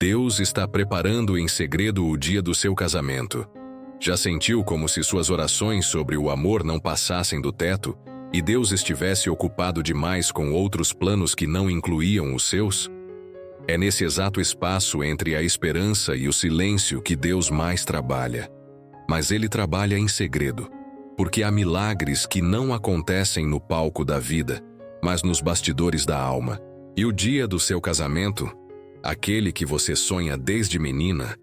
Deus está preparando em segredo o dia do seu casamento. Já sentiu como se suas orações sobre o amor não passassem do teto e Deus estivesse ocupado demais com outros planos que não incluíam os seus? É nesse exato espaço entre a esperança e o silêncio que Deus mais trabalha. Mas Ele trabalha em segredo, porque há milagres que não acontecem no palco da vida, mas nos bastidores da alma. E o dia do seu casamento, aquele que você sonha desde menina,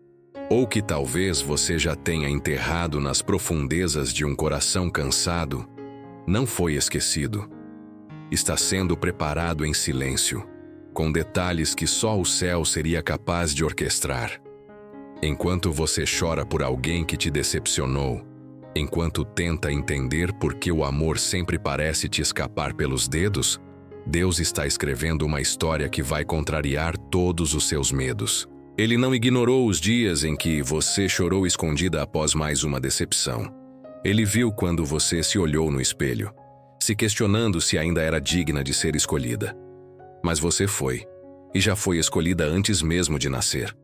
ou que talvez você já tenha enterrado nas profundezas de um coração cansado, não foi esquecido. Está sendo preparado em silêncio, com detalhes que só o céu seria capaz de orquestrar. Enquanto você chora por alguém que te decepcionou, enquanto tenta entender por que o amor sempre parece te escapar pelos dedos, Deus está escrevendo uma história que vai contrariar todos os seus medos. Ele não ignorou os dias em que você chorou escondida após mais uma decepção. Ele viu quando você se olhou no espelho, se questionando se ainda era digna de ser escolhida. Mas você foi, e já foi escolhida antes mesmo de nascer.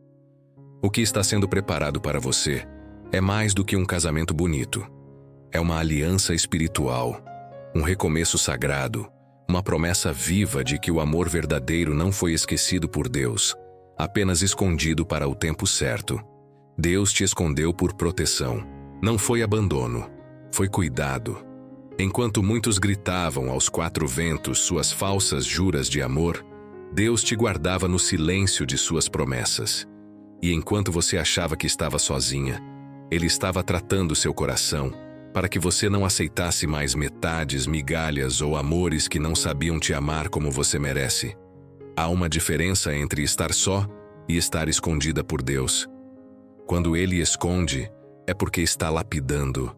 O que está sendo preparado para você é mais do que um casamento bonito. É uma aliança espiritual, um recomeço sagrado, uma promessa viva de que o amor verdadeiro não foi esquecido por Deus, apenas escondido para o tempo certo. Deus te escondeu por proteção. Não foi abandono, foi cuidado. Enquanto muitos gritavam aos quatro ventos suas falsas juras de amor, Deus te guardava no silêncio de suas promessas. E enquanto você achava que estava sozinha, Ele estava tratando seu coração para que você não aceitasse mais metades, migalhas ou amores que não sabiam te amar como você merece. Há uma diferença entre estar só e estar escondida por Deus. Quando Ele esconde, é porque está lapidando.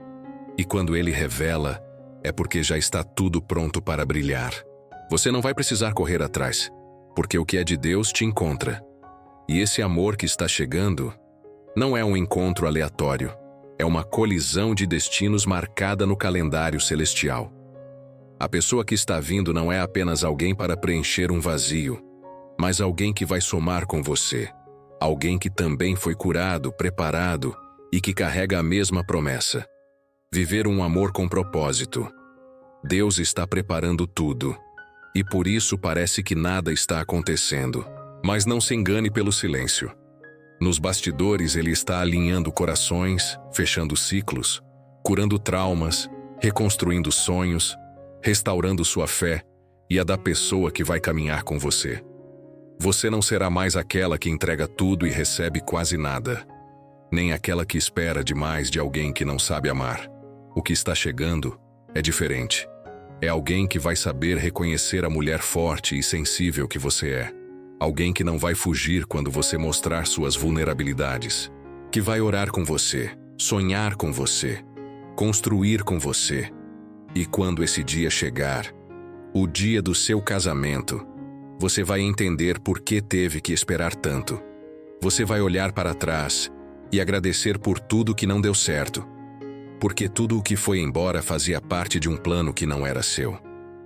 E quando Ele revela, é porque já está tudo pronto para brilhar. Você não vai precisar correr atrás, porque o que é de Deus te encontra. E esse amor que está chegando não é um encontro aleatório, é uma colisão de destinos marcada no calendário celestial. A pessoa que está vindo não é apenas alguém para preencher um vazio, mas alguém que vai somar com você, alguém que também foi curado, preparado e que carrega a mesma promessa: viver um amor com propósito. Deus está preparando tudo, e por isso parece que nada está acontecendo. Mas não se engane pelo silêncio. Nos bastidores Ele está alinhando corações, fechando ciclos, curando traumas, reconstruindo sonhos, restaurando sua fé e a da pessoa que vai caminhar com você. Você não será mais aquela que entrega tudo e recebe quase nada, nem aquela que espera demais de alguém que não sabe amar. O que está chegando é diferente. É alguém que vai saber reconhecer a mulher forte e sensível que você é. Alguém que não vai fugir quando você mostrar suas vulnerabilidades. Que vai orar com você, sonhar com você, construir com você. E quando esse dia chegar, o dia do seu casamento, você vai entender por que teve que esperar tanto. Você vai olhar para trás e agradecer por tudo que não deu certo. Porque tudo o que foi embora fazia parte de um plano que não era seu.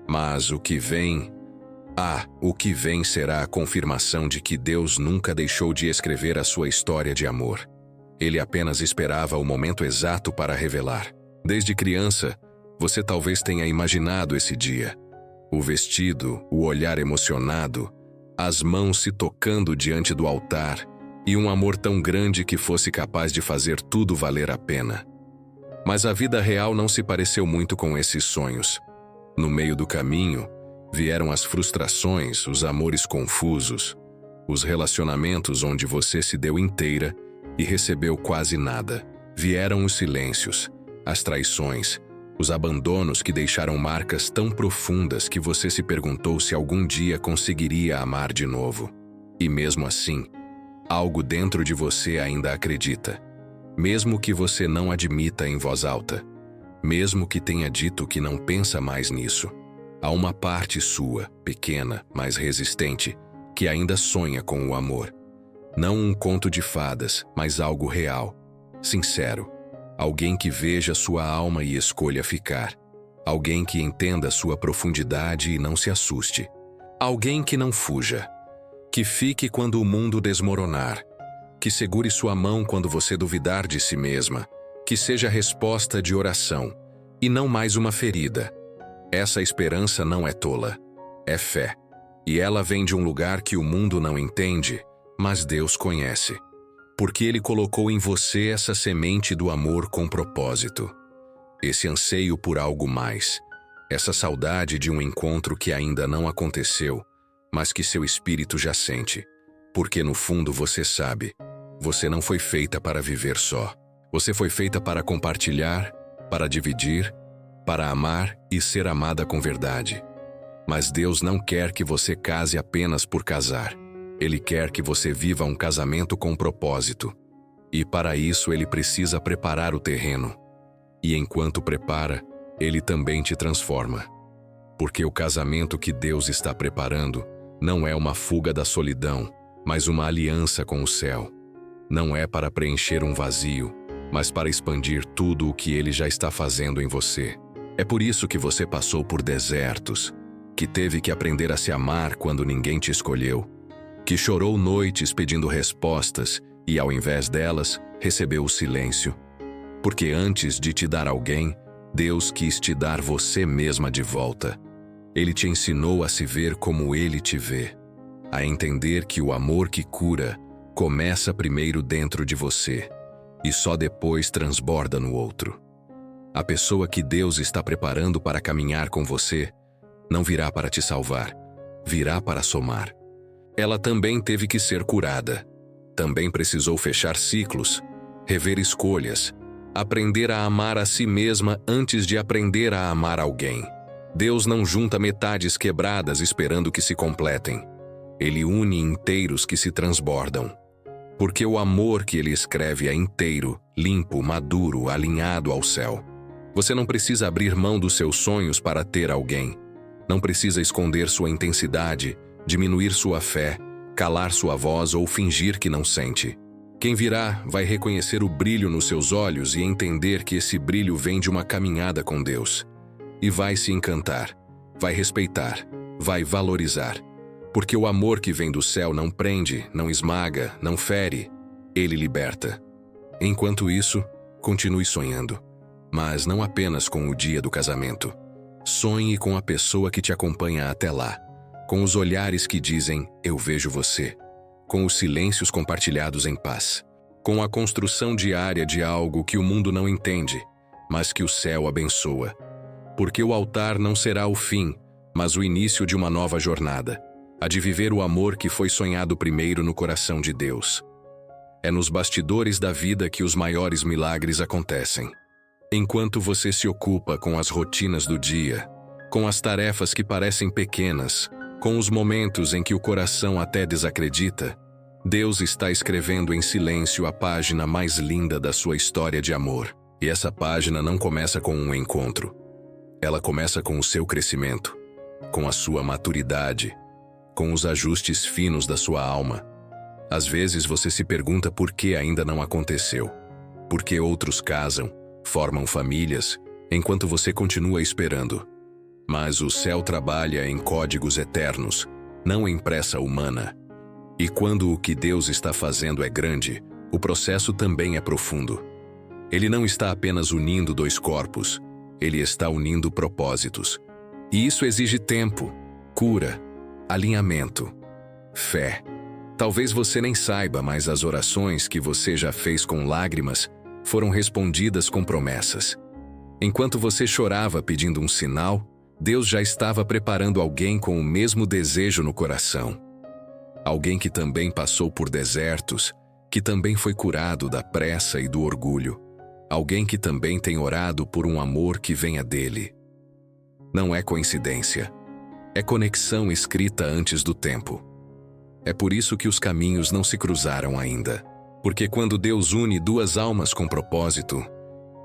Mas o que vem será a confirmação de que Deus nunca deixou de escrever a sua história de amor. Ele apenas esperava o momento exato para revelar. Desde criança, você talvez tenha imaginado esse dia. O vestido, o olhar emocionado, as mãos se tocando diante do altar e um amor tão grande que fosse capaz de fazer tudo valer a pena. Mas a vida real não se pareceu muito com esses sonhos. No meio do caminho, vieram as frustrações, os amores confusos, os relacionamentos onde você se deu inteira e recebeu quase nada. Vieram os silêncios, as traições, os abandonos que deixaram marcas tão profundas que você se perguntou se algum dia conseguiria amar de novo. E mesmo assim, algo dentro de você ainda acredita. Mesmo que você não admita em voz alta, mesmo que tenha dito que não pensa mais nisso, há uma parte sua, pequena, mas resistente, que ainda sonha com o amor. Não um conto de fadas, mas algo real, sincero. Alguém que veja sua alma e escolha ficar. Alguém que entenda sua profundidade e não se assuste. Alguém que não fuja, que fique quando o mundo desmoronar, que segure sua mão quando você duvidar de si mesma, que seja resposta de oração, e não mais uma ferida. Essa esperança não é tola, é fé. E ela vem de um lugar que o mundo não entende, mas Deus conhece. Porque Ele colocou em você essa semente do amor com propósito. Esse anseio por algo mais, essa saudade de um encontro que ainda não aconteceu, mas que seu espírito já sente. Porque no fundo você sabe, você não foi feita para viver só. Você foi feita para compartilhar, para dividir, para amar e ser amada com verdade. Mas Deus não quer que você case apenas por casar. Ele quer que você viva um casamento com propósito. E para isso Ele precisa preparar o terreno. E enquanto prepara, Ele também te transforma. Porque o casamento que Deus está preparando não é uma fuga da solidão, mas uma aliança com o céu. Não é para preencher um vazio, mas para expandir tudo o que Ele já está fazendo em você. É por isso que você passou por desertos, que teve que aprender a se amar quando ninguém te escolheu, que chorou noites pedindo respostas e, ao invés delas, recebeu o silêncio. Porque antes de te dar alguém, Deus quis te dar você mesma de volta. Ele te ensinou a se ver como Ele te vê, a entender que o amor que cura começa primeiro dentro de você e só depois transborda no outro. A pessoa que Deus está preparando para caminhar com você não virá para te salvar, virá para somar. Ela também teve que ser curada, também precisou fechar ciclos, rever escolhas, aprender a amar a si mesma antes de aprender a amar alguém. Deus não junta metades quebradas esperando que se completem. Ele une inteiros que se transbordam. Porque o amor que Ele escreve é inteiro, limpo, maduro, alinhado ao céu. Você não precisa abrir mão dos seus sonhos para ter alguém. Não precisa esconder sua intensidade, diminuir sua fé, calar sua voz ou fingir que não sente. Quem virá vai reconhecer o brilho nos seus olhos e entender que esse brilho vem de uma caminhada com Deus. E vai se encantar, vai respeitar, vai valorizar. Porque o amor que vem do céu não prende, não esmaga, não fere. Ele liberta. Enquanto isso, continue sonhando. Mas não apenas com o dia do casamento. Sonhe com a pessoa que te acompanha até lá. Com os olhares que dizem, eu vejo você. Com os silêncios compartilhados em paz. Com a construção diária de algo que o mundo não entende, mas que o céu abençoa. Porque o altar não será o fim, mas o início de uma nova jornada. A de viver o amor que foi sonhado primeiro no coração de Deus. É nos bastidores da vida que os maiores milagres acontecem. Enquanto você se ocupa com as rotinas do dia, com as tarefas que parecem pequenas, com os momentos em que o coração até desacredita, Deus está escrevendo em silêncio a página mais linda da sua história de amor. E essa página não começa com um encontro. Ela começa com o seu crescimento, com a sua maturidade, com os ajustes finos da sua alma. Às vezes você se pergunta por que ainda não aconteceu. Por que outros casam, formam famílias, enquanto você continua esperando. Mas o céu trabalha em códigos eternos, não em pressa humana. E quando o que Deus está fazendo é grande, o processo também é profundo. Ele não está apenas unindo dois corpos, Ele está unindo propósitos. E isso exige tempo, cura, alinhamento, fé. Talvez você nem saiba, mas as orações que você já fez com lágrimas foram respondidas com promessas. Enquanto você chorava pedindo um sinal, Deus já estava preparando alguém com o mesmo desejo no coração. Alguém que também passou por desertos, que também foi curado da pressa e do orgulho. Alguém que também tem orado por um amor que venha dele. Não é coincidência. É conexão escrita antes do tempo. É por isso que os caminhos não se cruzaram ainda. Porque quando Deus une duas almas com propósito,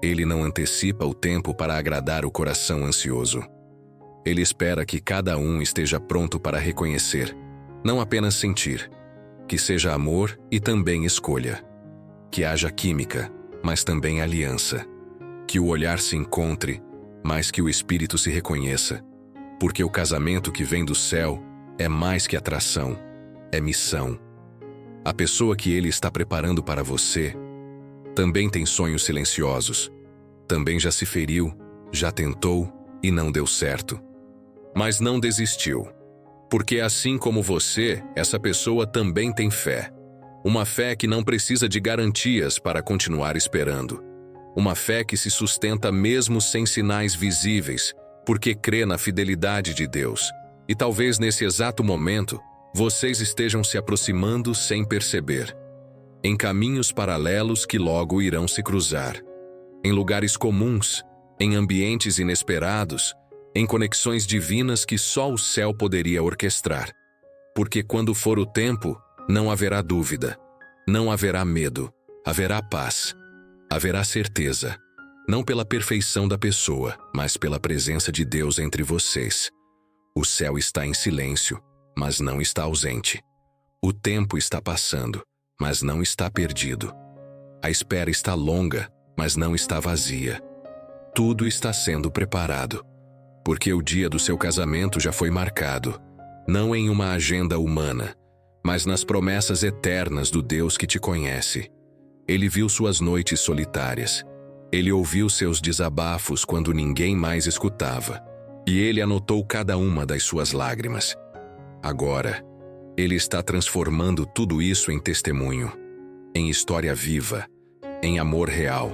Ele não antecipa o tempo para agradar o coração ansioso. Ele espera que cada um esteja pronto para reconhecer, não apenas sentir, que seja amor e também escolha. Que haja química, mas também aliança. Que o olhar se encontre, mas que o espírito se reconheça. Porque o casamento que vem do céu é mais que atração, é missão. A pessoa que ele está preparando para você também tem sonhos silenciosos. Também já se feriu, já tentou e não deu certo. Mas não desistiu. Porque assim como você, essa pessoa também tem fé. Uma fé que não precisa de garantias para continuar esperando. Uma fé que se sustenta mesmo sem sinais visíveis, porque crê na fidelidade de Deus. E talvez nesse exato momento, vocês estejam se aproximando sem perceber. Em caminhos paralelos que logo irão se cruzar. Em lugares comuns, em ambientes inesperados, em conexões divinas que só o céu poderia orquestrar. Porque quando for o tempo, não haverá dúvida, não haverá medo, haverá paz, haverá certeza, não pela perfeição da pessoa, mas pela presença de Deus entre vocês. O céu está em silêncio, mas não está ausente. O tempo está passando, mas não está perdido. A espera está longa, mas não está vazia. Tudo está sendo preparado. Porque o dia do seu casamento já foi marcado, não em uma agenda humana, mas nas promessas eternas do Deus que te conhece. Ele viu suas noites solitárias. Ele ouviu seus desabafos quando ninguém mais escutava. E ele anotou cada uma das suas lágrimas. Agora, ele está transformando tudo isso em testemunho, em história viva, em amor real.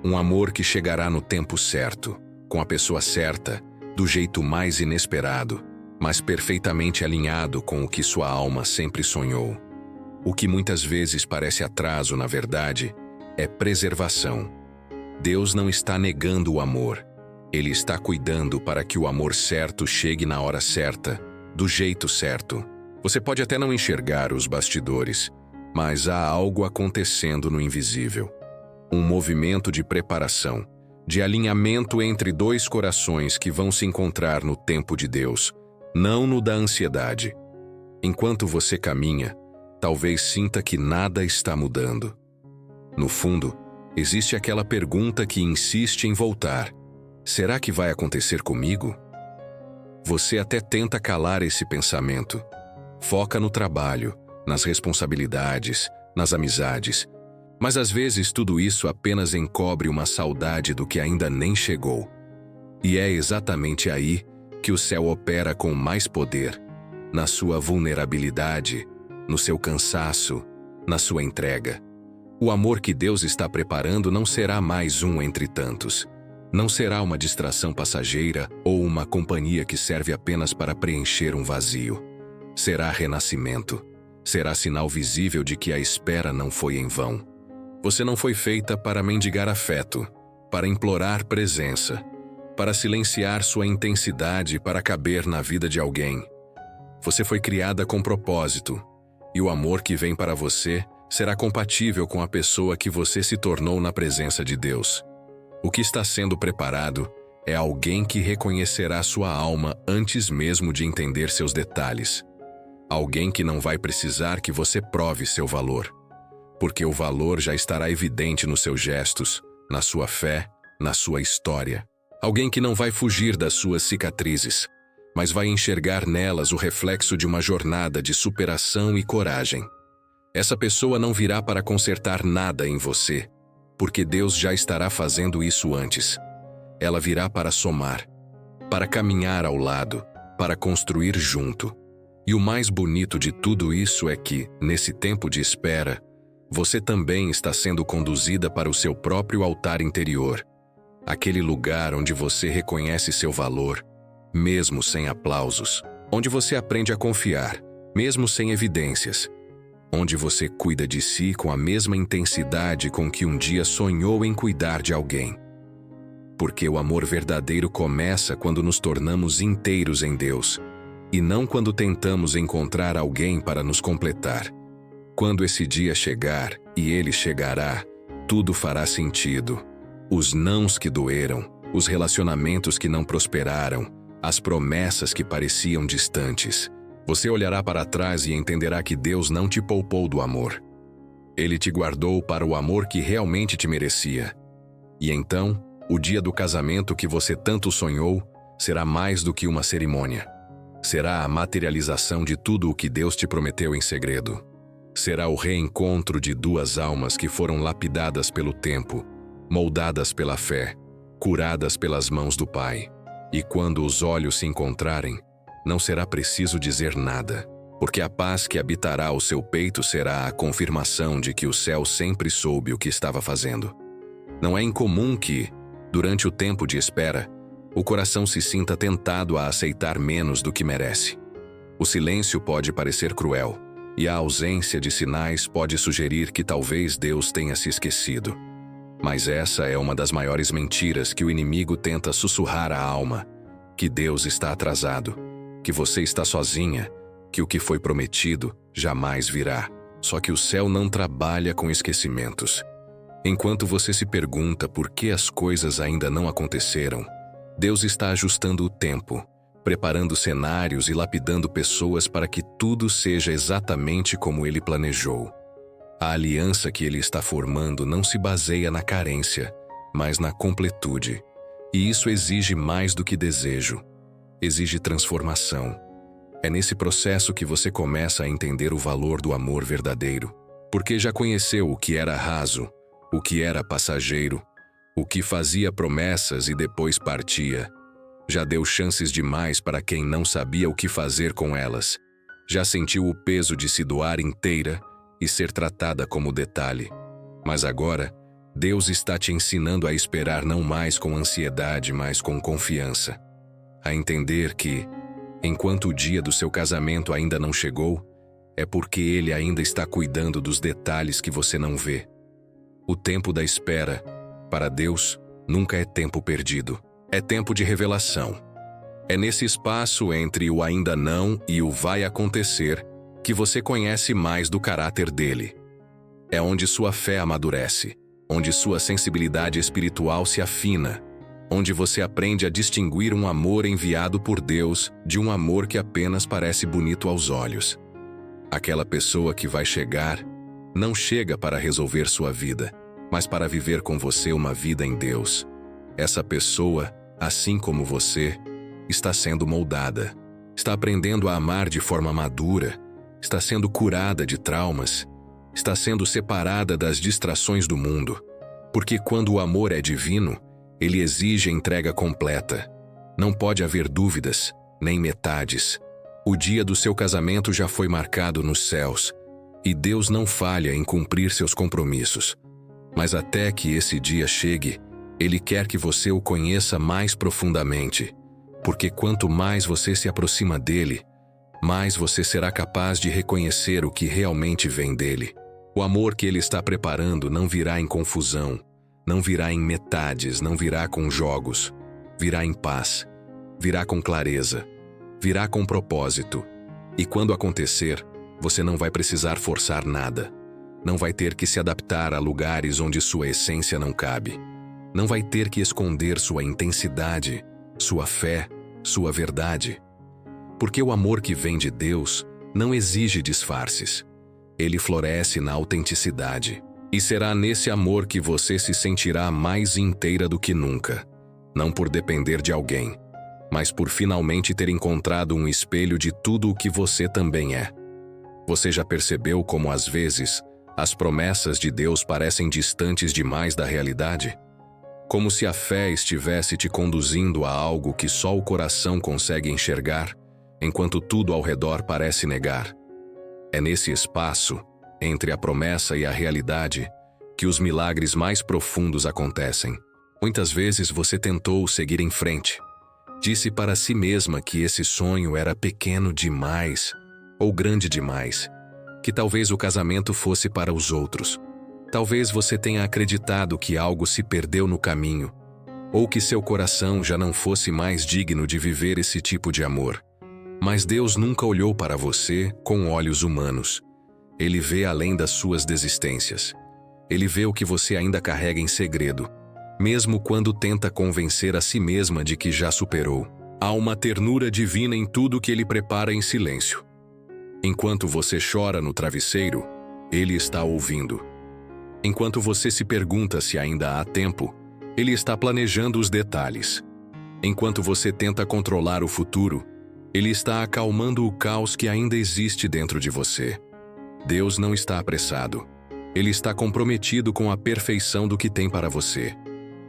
Um amor que chegará no tempo certo, com a pessoa certa, do jeito mais inesperado, mas perfeitamente alinhado com o que sua alma sempre sonhou. O que muitas vezes parece atraso, na verdade, é preservação. Deus não está negando o amor. Ele está cuidando para que o amor certo chegue na hora certa, do jeito certo. Você pode até não enxergar os bastidores, mas há algo acontecendo no invisível. Um movimento de preparação, de alinhamento entre dois corações que vão se encontrar no tempo de Deus, não no da ansiedade. Enquanto você caminha, talvez sinta que nada está mudando. No fundo, existe aquela pergunta que insiste em voltar. Será que vai acontecer comigo? Você até tenta calar esse pensamento. Foca no trabalho, nas responsabilidades, nas amizades. Mas às vezes tudo isso apenas encobre uma saudade do que ainda nem chegou. E é exatamente aí que o céu opera com mais poder, na sua vulnerabilidade, no seu cansaço, na sua entrega. O amor que Deus está preparando não será mais um entre tantos. Não será uma distração passageira ou uma companhia que serve apenas para preencher um vazio. Será renascimento. Será sinal visível de que a espera não foi em vão. Você não foi feita para mendigar afeto, para implorar presença, para silenciar sua intensidade para caber na vida de alguém. Você foi criada com propósito, e o amor que vem para você será compatível com a pessoa que você se tornou na presença de Deus. O que está sendo preparado é alguém que reconhecerá sua alma antes mesmo de entender seus detalhes. Alguém que não vai precisar que você prove seu valor. Porque o valor já estará evidente nos seus gestos, na sua fé, na sua história. Alguém que não vai fugir das suas cicatrizes, mas vai enxergar nelas o reflexo de uma jornada de superação e coragem. Essa pessoa não virá para consertar nada em você, porque Deus já estará fazendo isso antes. Ela virá para somar, para caminhar ao lado, para construir junto. E o mais bonito de tudo isso é que, nesse tempo de espera, você também está sendo conduzida para o seu próprio altar interior, aquele lugar onde você reconhece seu valor, mesmo sem aplausos, onde você aprende a confiar, mesmo sem evidências, onde você cuida de si com a mesma intensidade com que um dia sonhou em cuidar de alguém. Porque o amor verdadeiro começa quando nos tornamos inteiros em Deus, e não quando tentamos encontrar alguém para nos completar. Quando esse dia chegar, e ele chegará, tudo fará sentido. Os nãos que doeram, os relacionamentos que não prosperaram, as promessas que pareciam distantes. Você olhará para trás e entenderá que Deus não te poupou do amor. Ele te guardou para o amor que realmente te merecia. E então, o dia do casamento que você tanto sonhou será mais do que uma cerimônia. Será a materialização de tudo o que Deus te prometeu em segredo. Será o reencontro de duas almas que foram lapidadas pelo tempo, moldadas pela fé, curadas pelas mãos do Pai. E quando os olhos se encontrarem, não será preciso dizer nada, porque a paz que habitará o seu peito será a confirmação de que o céu sempre soube o que estava fazendo. Não é incomum que, durante o tempo de espera, o coração se sinta tentado a aceitar menos do que merece. O silêncio pode parecer cruel, e a ausência de sinais pode sugerir que talvez Deus tenha se esquecido. Mas essa é uma das maiores mentiras que o inimigo tenta sussurrar à alma: que Deus está atrasado, que você está sozinha, que o que foi prometido jamais virá. Só que o céu não trabalha com esquecimentos. Enquanto você se pergunta por que as coisas ainda não aconteceram, Deus está ajustando o tempo, preparando cenários e lapidando pessoas para que tudo seja exatamente como Ele planejou. A aliança que Ele está formando não se baseia na carência, mas na completude. E isso exige mais do que desejo. Exige transformação. É nesse processo que você começa a entender o valor do amor verdadeiro, porque já conheceu o que era raso, o que era passageiro, o que fazia promessas e depois partia. Já deu chances demais para quem não sabia o que fazer com elas. Já sentiu o peso de se doar inteira e ser tratada como detalhe. Mas agora, Deus está te ensinando a esperar não mais com ansiedade, mas com confiança. A entender que, enquanto o dia do seu casamento ainda não chegou, é porque Ele ainda está cuidando dos detalhes que você não vê. O tempo da espera, para Deus, nunca é tempo perdido. É tempo de revelação. É nesse espaço entre o ainda não e o vai acontecer que você conhece mais do caráter dele. É onde sua fé amadurece, onde sua sensibilidade espiritual se afina, onde você aprende a distinguir um amor enviado por Deus de um amor que apenas parece bonito aos olhos. Aquela pessoa que vai chegar, não chega para resolver sua vida, mas para viver com você uma vida em Deus. Essa pessoa, assim como você, está sendo moldada, está aprendendo a amar de forma madura, está sendo curada de traumas, está sendo separada das distrações do mundo, porque quando o amor é divino, ele exige entrega completa. Não pode haver dúvidas, nem metades. O dia do seu casamento já foi marcado nos céus, e Deus não falha em cumprir seus compromissos. Mas até que esse dia chegue, Ele quer que você o conheça mais profundamente, porque quanto mais você se aproxima dele, mais você será capaz de reconhecer o que realmente vem dele. O amor que Ele está preparando não virá em confusão, não virá em metades, não virá com jogos, virá em paz, virá com clareza, virá com propósito. E quando acontecer, você não vai precisar forçar nada. Não vai ter que se adaptar a lugares onde sua essência não cabe. Não vai ter que esconder sua intensidade, sua fé, sua verdade. Porque o amor que vem de Deus não exige disfarces. Ele floresce na autenticidade. E será nesse amor que você se sentirá mais inteira do que nunca. Não por depender de alguém, mas por finalmente ter encontrado um espelho de tudo o que você também é. Você já percebeu como às vezes as promessas de Deus parecem distantes demais da realidade? Como se a fé estivesse te conduzindo a algo que só o coração consegue enxergar, enquanto tudo ao redor parece negar. É nesse espaço, entre a promessa e a realidade, que os milagres mais profundos acontecem. Muitas vezes você tentou seguir em frente. Disse para si mesma que esse sonho era pequeno demais ou grande demais, que talvez o casamento fosse para os outros. Talvez você tenha acreditado que algo se perdeu no caminho, ou que seu coração já não fosse mais digno de viver esse tipo de amor. Mas Deus nunca olhou para você com olhos humanos. Ele vê além das suas desistências. Ele vê o que você ainda carrega em segredo, mesmo quando tenta convencer a si mesma de que já superou. Há uma ternura divina em tudo que Ele prepara em silêncio. Enquanto você chora no travesseiro, Ele está ouvindo. Enquanto você se pergunta se ainda há tempo, Ele está planejando os detalhes. Enquanto você tenta controlar o futuro, Ele está acalmando o caos que ainda existe dentro de você. Deus não está apressado. Ele está comprometido com a perfeição do que tem para você.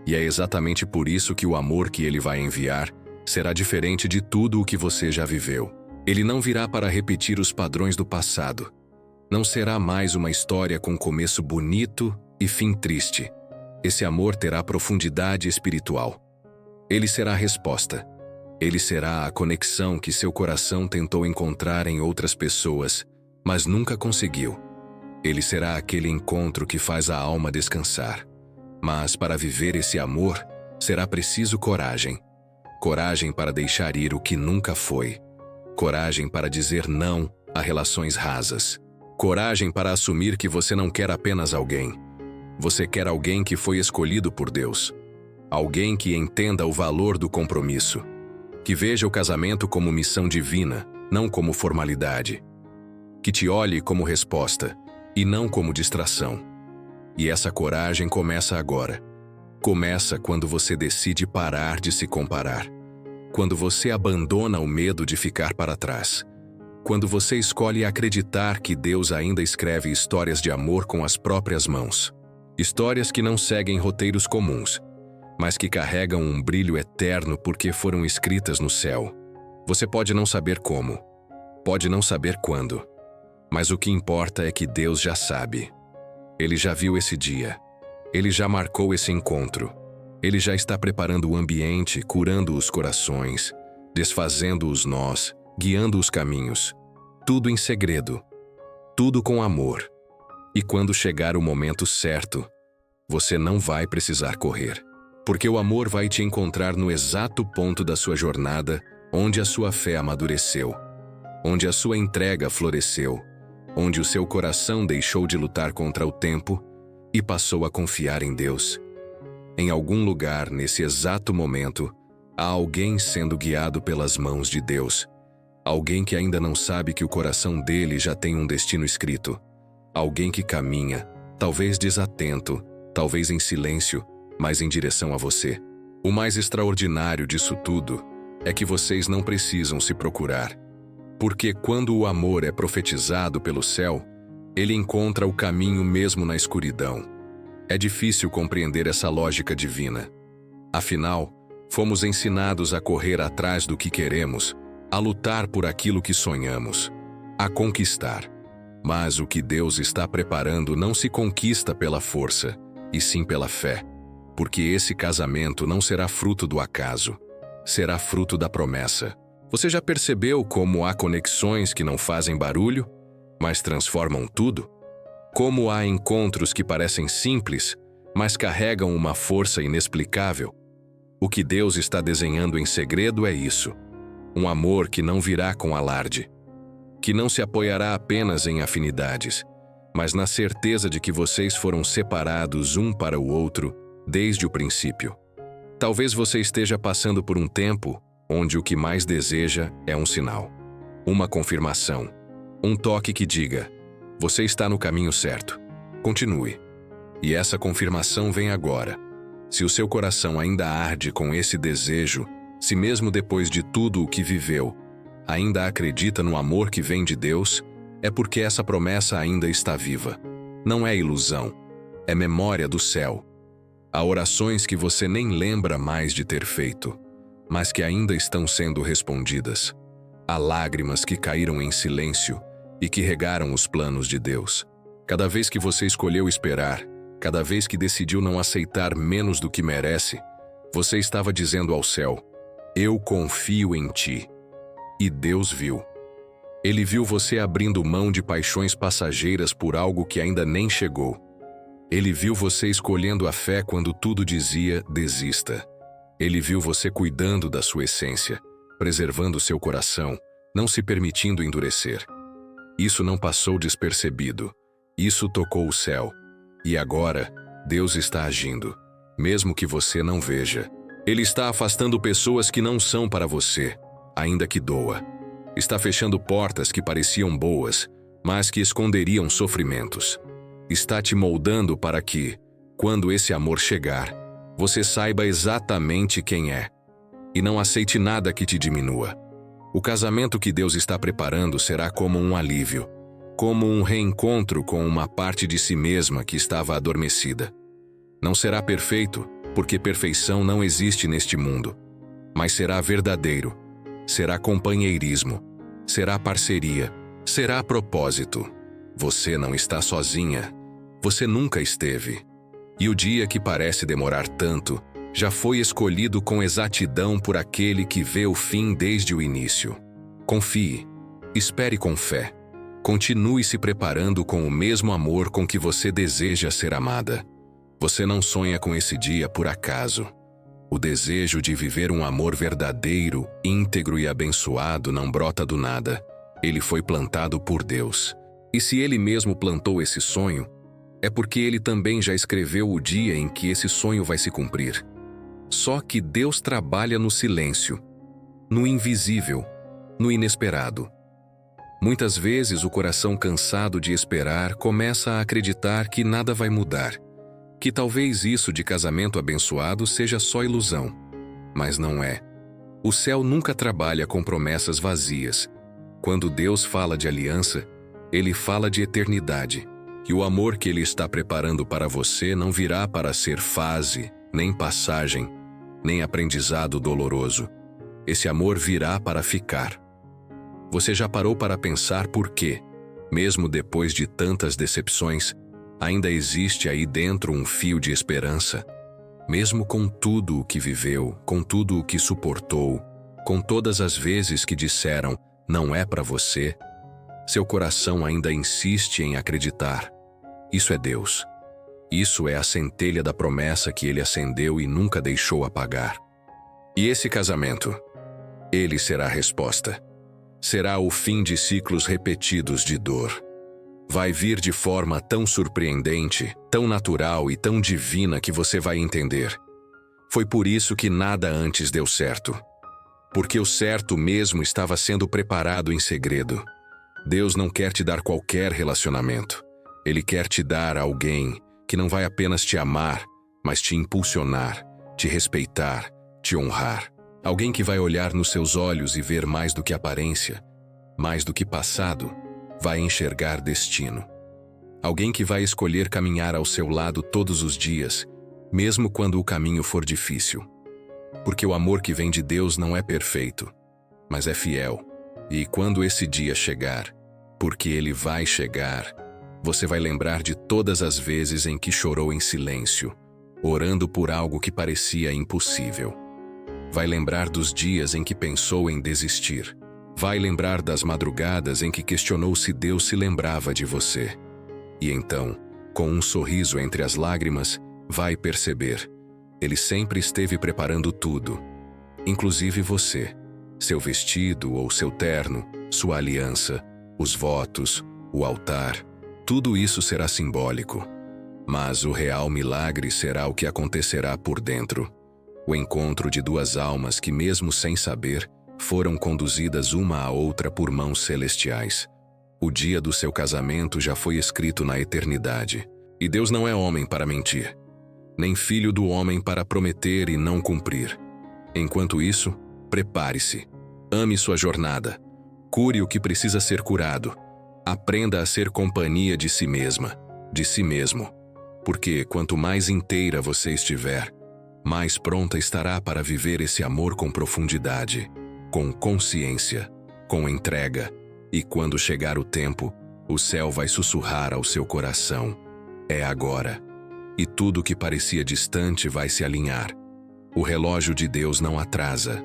E é exatamente por isso que o amor que Ele vai enviar será diferente de tudo o que você já viveu. Ele não virá para repetir os padrões do passado. Não será mais uma história com começo bonito e fim triste. Esse amor terá profundidade espiritual. Ele será a resposta. Ele será a conexão que seu coração tentou encontrar em outras pessoas, mas nunca conseguiu. Ele será aquele encontro que faz a alma descansar. Mas para viver esse amor, será preciso coragem. Coragem para deixar ir o que nunca foi. Coragem para dizer não a relações rasas. Coragem para assumir que você não quer apenas alguém. Você quer alguém que foi escolhido por Deus. Alguém que entenda o valor do compromisso. Que veja o casamento como missão divina, não como formalidade. Que te olhe como resposta, e não como distração. E essa coragem começa agora. Começa quando você decide parar de se comparar. Quando você abandona o medo de ficar para trás. Quando você escolhe acreditar que Deus ainda escreve histórias de amor com as próprias mãos. Histórias que não seguem roteiros comuns, mas que carregam um brilho eterno porque foram escritas no céu. Você pode não saber como, pode não saber quando, mas o que importa é que Deus já sabe. Ele já viu esse dia. Ele já marcou esse encontro. Ele já está preparando o ambiente, curando os corações, desfazendo os nós, guiando os caminhos. Tudo em segredo. Tudo com amor. E quando chegar o momento certo, você não vai precisar correr. Porque o amor vai te encontrar no exato ponto da sua jornada, onde a sua fé amadureceu, onde a sua entrega floresceu, onde o seu coração deixou de lutar contra o tempo e passou a confiar em Deus. Em algum lugar, nesse exato momento, há alguém sendo guiado pelas mãos de Deus. Alguém que ainda não sabe que o coração dele já tem um destino escrito. Alguém que caminha, talvez desatento, talvez em silêncio, mas em direção a você. O mais extraordinário disso tudo é que vocês não precisam se procurar. Porque quando o amor é profetizado pelo céu, ele encontra o caminho mesmo na escuridão. É difícil compreender essa lógica divina. Afinal, fomos ensinados a correr atrás do que queremos, a lutar por aquilo que sonhamos, a conquistar. Mas o que Deus está preparando não se conquista pela força, e sim pela fé. Porque esse casamento não será fruto do acaso, será fruto da promessa. Você já percebeu como há conexões que não fazem barulho, mas transformam tudo? Como há encontros que parecem simples, mas carregam uma força inexplicável? O que Deus está desenhando em segredo é isso. Um amor que não virá com alarde, que não se apoiará apenas em afinidades, mas na certeza de que vocês foram separados um para o outro desde o princípio. Talvez você esteja passando por um tempo onde o que mais deseja é um sinal, uma confirmação, um toque que diga: você está no caminho certo. Continue. E essa confirmação vem agora. Se o seu coração ainda arde com esse desejo, se mesmo depois de tudo o que viveu, ainda acredita no amor que vem de Deus, é porque essa promessa ainda está viva. Não é ilusão, é memória do céu. Há orações que você nem lembra mais de ter feito, mas que ainda estão sendo respondidas. Há lágrimas que caíram em silêncio e que regaram os planos de Deus. Cada vez que você escolheu esperar, cada vez que decidiu não aceitar menos do que merece, você estava dizendo ao céu: eu confio em ti. E Deus viu. Ele viu você abrindo mão de paixões passageiras por algo que ainda nem chegou. Ele viu você escolhendo a fé quando tudo dizia desista. Ele viu você cuidando da sua essência, preservando seu coração, não se permitindo endurecer. Isso não passou despercebido. Isso tocou o céu. E agora, Deus está agindo, mesmo que você não veja. Ele está afastando pessoas que não são para você, ainda que doa. Está fechando portas que pareciam boas, mas que esconderiam sofrimentos. Está te moldando para que, quando esse amor chegar, você saiba exatamente quem é. E não aceite nada que te diminua. O casamento que Deus está preparando será como um alívio, como um reencontro com uma parte de si mesma que estava adormecida. Não será perfeito, porque perfeição não existe neste mundo, mas será verdadeiro, será companheirismo, será parceria, será propósito. Você não está sozinha, você nunca esteve. E o dia que parece demorar tanto, já foi escolhido com exatidão por aquele que vê o fim desde o início. Confie, espere com fé, continue se preparando com o mesmo amor com que você deseja ser amada. Você não sonha com esse dia por acaso. O desejo de viver um amor verdadeiro, íntegro e abençoado não brota do nada. Ele foi plantado por Deus. E se Ele mesmo plantou esse sonho, é porque Ele também já escreveu o dia em que esse sonho vai se cumprir. Só que Deus trabalha no silêncio, no invisível, no inesperado. Muitas vezes o coração cansado de esperar começa a acreditar que nada vai mudar, que talvez isso de casamento abençoado seja só ilusão. Mas não é. O céu nunca trabalha com promessas vazias. Quando Deus fala de aliança, Ele fala de eternidade. E o amor que Ele está preparando para você não virá para ser fase, nem passagem, nem aprendizado doloroso. Esse amor virá para ficar. Você já parou para pensar por quê, mesmo depois de tantas decepções, ainda existe aí dentro um fio de esperança? Mesmo com tudo o que viveu, com tudo o que suportou, com todas as vezes que disseram não é para você, seu coração ainda insiste em acreditar. Isso é Deus. Isso é a centelha da promessa que Ele acendeu e nunca deixou apagar. E esse casamento, ele será a resposta. Será o fim de ciclos repetidos de dor. Vai vir de forma tão surpreendente, tão natural e tão divina que você vai entender. Foi por isso que nada antes deu certo. Porque o certo mesmo estava sendo preparado em segredo. Deus não quer te dar qualquer relacionamento. Ele quer te dar alguém que não vai apenas te amar, mas te impulsionar, te respeitar, te honrar. Alguém que vai olhar nos seus olhos e ver mais do que aparência, mais do que passado, vai enxergar destino. Alguém que vai escolher caminhar ao seu lado todos os dias, mesmo quando o caminho for difícil. Porque o amor que vem de Deus não é perfeito, mas é fiel. E quando esse dia chegar, porque ele vai chegar, você vai lembrar de todas as vezes em que chorou em silêncio, orando por algo que parecia impossível. Vai lembrar dos dias em que pensou em desistir. Vai lembrar das madrugadas em que questionou se Deus se lembrava de você. E então, com um sorriso entre as lágrimas, vai perceber. Ele sempre esteve preparando tudo, inclusive você. Seu vestido ou seu terno, sua aliança, os votos, o altar, tudo isso será simbólico. Mas o real milagre será o que acontecerá por dentro. O encontro de duas almas que, mesmo sem saber, foram conduzidas uma à outra por mãos celestiais. O dia do seu casamento já foi escrito na eternidade. E Deus não é homem para mentir, nem filho do homem para prometer e não cumprir. Enquanto isso, prepare-se. Ame sua jornada. Cure o que precisa ser curado. Aprenda a ser companhia de si mesma, de si mesmo. Porque quanto mais inteira você estiver, mais pronta estará para viver esse amor com profundidade, com consciência, com entrega. E quando chegar o tempo, o céu vai sussurrar ao seu coração: é agora. E tudo que parecia distante vai se alinhar. O relógio de Deus não atrasa.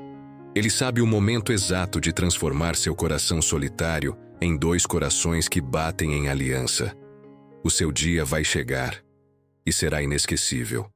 Ele sabe o momento exato de transformar seu coração solitário em dois corações que batem em aliança. O seu dia vai chegar e será inesquecível.